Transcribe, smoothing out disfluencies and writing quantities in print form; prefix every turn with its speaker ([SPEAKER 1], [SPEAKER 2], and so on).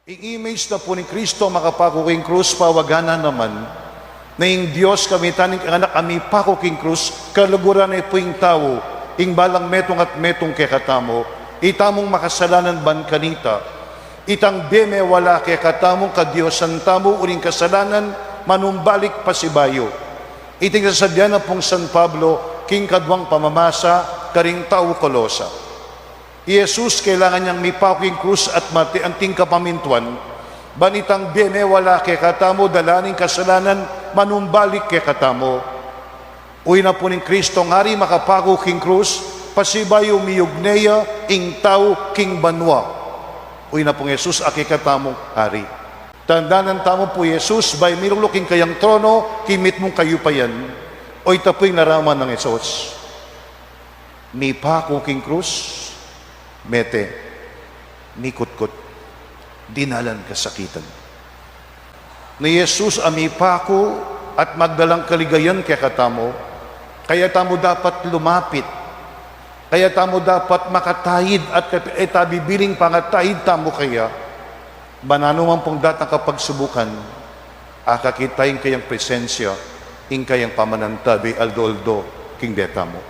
[SPEAKER 1] I-image na po ni Kristo makapakuking krus, pawaganan naman, na yung Diyos kami taning anak kami pakuking krus, kaluguran ay po yung tao, ing balang metong at metong kekatamo, itamong makasalanan ban kanita, itang deme wala kekatamong kadiosan tamo, uling kasalanan, manumbalik pasibayo. Iting sasadya na pong San Pablo, king kadwang pamamasa, karing tao kolosa. Jesus kailangan niyang mipaking krus at mati ang tingkapamintuan, banitang bene wala kay katamo, dalaning kasalanan, manumbalik kay katamo. Uy na po ni Kristo ngari makapako king krus, pasibayo miyugneya, ing tao king banwa. Uy na pong Jesus aki katamong hari. Tandaan tamo po Jesus, bay miruluking kayang trono, kimit mong kayo pa yan. Uy tapoy naraman ng Jesus. Mipako king krus, mete, nikot-kot, dinalan kasakitan. Ni Jesus amipako at magdalang kaligayan kaya katamo, kaya tamo dapat lumapit, kaya tamo dapat makatahid at etabibiling pangatahid tamo kaya, banano man pong datang kapagsubukan, akakitain kayang presensya, ing kayang pamanantabi aldo-aldo, king detamo.